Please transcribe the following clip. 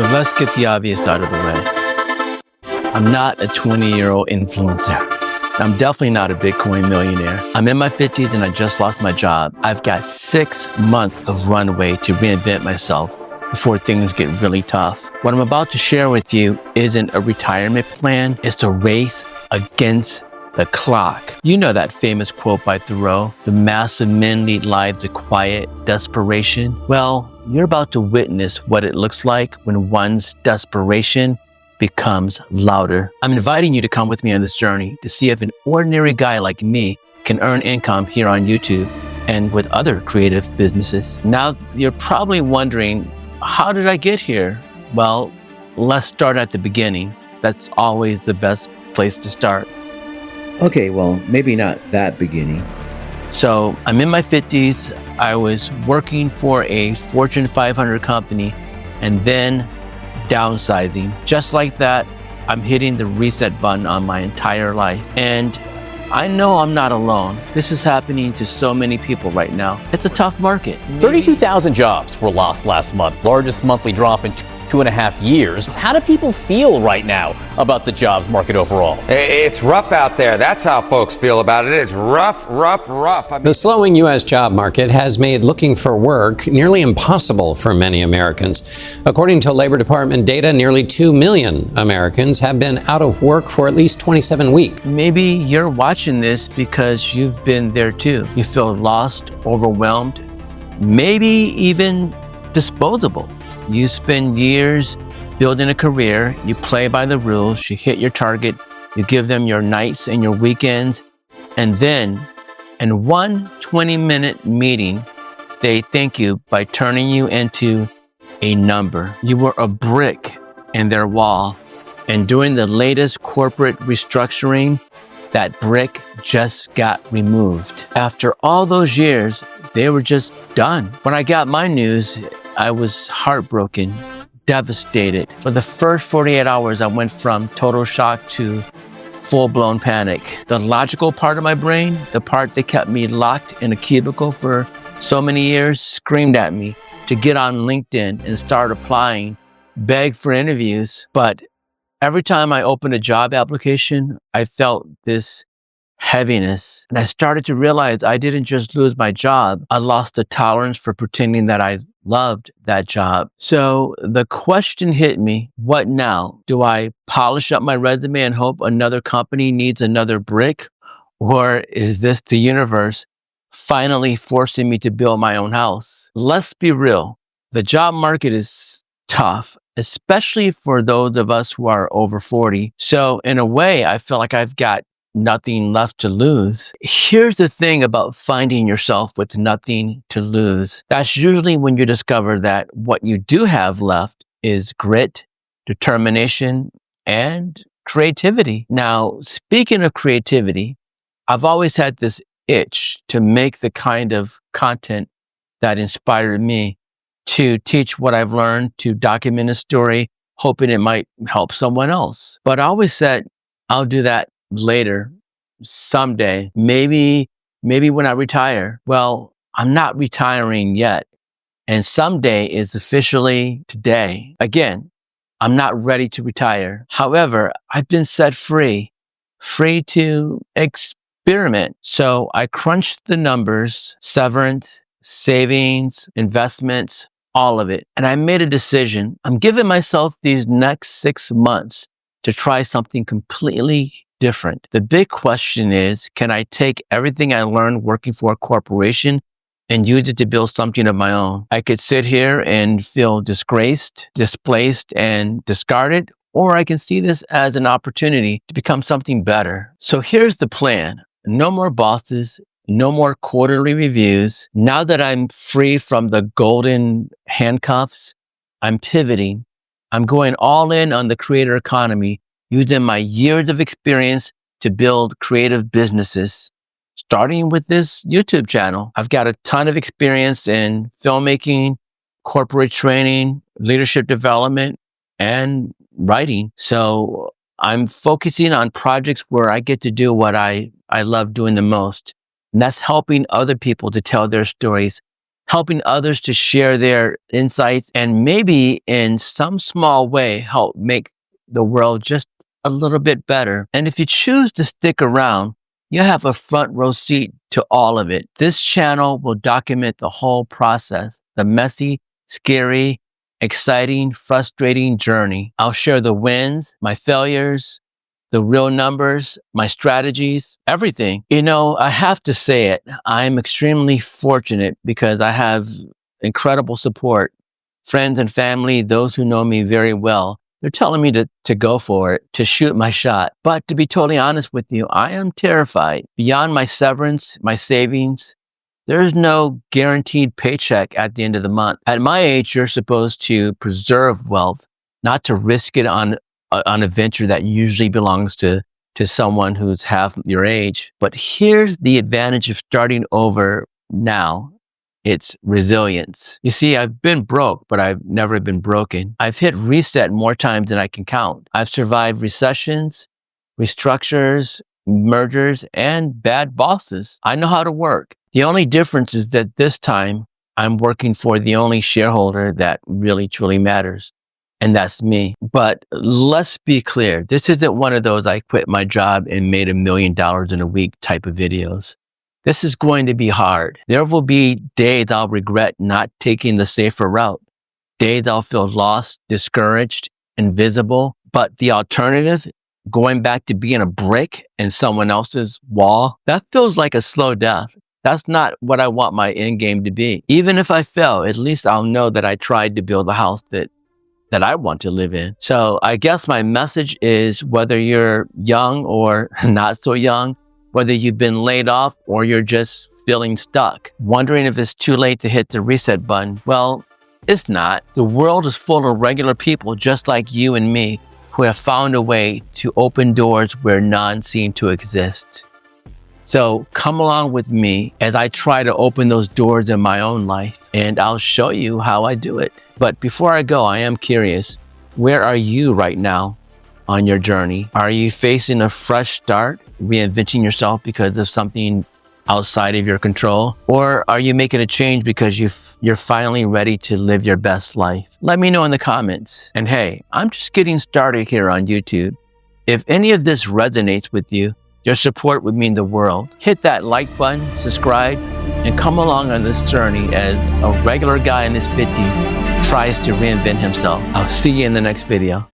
So let's get the obvious out of the way. I'm not a 20-year-old influencer. I'm definitely not a Bitcoin millionaire. I'm in my 50s and I just lost my job. I've got 6 months of runway to reinvent myself before things get really tough. What I'm about to share with you isn't a retirement plan. It's a race against the clock. You know that famous quote by Thoreau, "The mass of men lead lives of quiet desperation." Well, you're about to witness what it looks like when one's desperation becomes louder. I'm inviting you to come with me on this journey to see if an ordinary guy like me can earn income here on YouTube and with other creative businesses. Now, you're probably wondering, how did I get here? Well, let's start at the beginning. That's always the best place to start. Okay, well, maybe not that beginning. So I'm in my 50s. I was working for a Fortune 500 company and then downsizing. Just like that, I'm hitting the reset button on my entire life. And I know I'm not alone. This is happening to so many people right now. It's a tough market. 32,000 jobs were lost last month, largest monthly drop in 2.5 years. How do people feel right now about the jobs market overall? It's rough out there. That's how folks feel about it. It's rough. I mean, the slowing U.S. job market has made looking for work nearly impossible for many Americans. According to Labor Department data, nearly 2 million Americans have been out of work for at least 27 weeks. Maybe you're watching this because you've been there too. You feel lost, overwhelmed, maybe even disposable. You spend years building a career, you play by the rules, you hit your target, you give them your nights and your weekends, and then in one 20-minute meeting, they thank you by turning you into a number. You were a brick in their wall, and during the latest corporate restructuring, that brick just got removed. After all those years, they were just done. When I got my news, I was heartbroken, devastated. For the first 48 hours, I went from total shock to full-blown panic. The logical part of my brain, the part that kept me locked in a cubicle for so many years, screamed at me to get on LinkedIn and start applying, beg for interviews. But every time I opened a job application, I felt this heaviness. And I started to realize I didn't just lose my job. I lost the tolerance for pretending that I loved that job. So the question hit me, what now? Do I polish up my resume and hope another company needs another brick? Or is this the universe finally forcing me to build my own house? Let's be real. The job market is tough, especially for those of us who are over 40. So in a way, I feel like I've got nothing left to lose. Here's the thing about finding yourself with nothing to lose. That's usually when you discover that what you do have left is grit, determination, and creativity. Now, speaking of creativity, I've always had this itch to make the kind of content that inspired me, to teach what I've learned, to document a story, hoping it might help someone else. But I always said, I'll do that later, someday, maybe when I retire. Well, I'm not retiring yet. And someday is officially today. Again, I'm not ready to retire. However, I've been set free to experiment. So I crunched the numbers, severance, savings, investments, all of it. And I made a decision. I'm giving myself these next 6 months to try something completely different. The big question is, can I take everything I learned working for a corporation and use it to build something of my own? I could sit here and feel disgraced, displaced, and discarded, or I can see this as an opportunity to become something better. So here's the plan. No more bosses, no more quarterly reviews. Now that I'm free from the golden handcuffs, I'm pivoting. I'm going all in on the creator economy, using my years of experience to build creative businesses, starting with this YouTube channel. I've got a ton of experience in filmmaking, corporate training, leadership development, and writing. So I'm focusing on projects where I get to do what I love doing the most. And that's helping other people to tell their stories helping others to share their insights, and maybe in some small way help make the world just a little bit better. And if you choose to stick around, you have a front row seat to all of it. This channel will document the whole process, the messy, scary, exciting, frustrating journey. I'll share the wins, my failures, the real numbers, my strategies, everything. You know, I have to say it. I'm extremely fortunate because I have incredible support, friends and family, those who know me very well. They're telling me to go for it, to shoot my shot. But to be totally honest with you, I am terrified. Beyond my severance, my savings, there's no guaranteed paycheck at the end of the month. At my age, you're supposed to preserve wealth, not to risk it on a venture that usually belongs to someone who's half your age. But here's the advantage of starting over now. It's resilience. You see, I've been broke, but I've never been broken. I've hit reset more times than I can count. I've survived recessions, restructures, mergers, and bad bosses. I know how to work. The only difference is that this time I'm working for the only shareholder that really truly matters. And that's me. But let's be clear. This isn't one of those I quit my job and made $1 million in a week type of videos. This is going to be hard. There will be days I'll regret not taking the safer route. Days I'll feel lost, discouraged, invisible. But the alternative, going back to being a brick in someone else's wall, that feels like a slow death. That's not what I want my end game to be. Even if I fail, at least I'll know that I tried to build the house that I want to live in. So I guess my message is, whether you're young or not so young, whether you've been laid off or you're just feeling stuck, wondering if it's too late to hit the reset button, well, it's not. The world is full of regular people just like you and me who have found a way to open doors where none seem to exist. So come along with me as I try to open those doors in my own life, and I'll show you how I do it. But before I go, I am curious, where are you right now on your journey? Are you facing a fresh start, reinventing yourself because of something outside of your control? Or are you making a change because you're finally ready to live your best life? Let me know in the comments. And hey, I'm just getting started here on YouTube. If any of this resonates with you, your support would mean the world. Hit that like button, subscribe, and come along on this journey as a regular guy in his 50s tries to reinvent himself. I'll see you in the next video.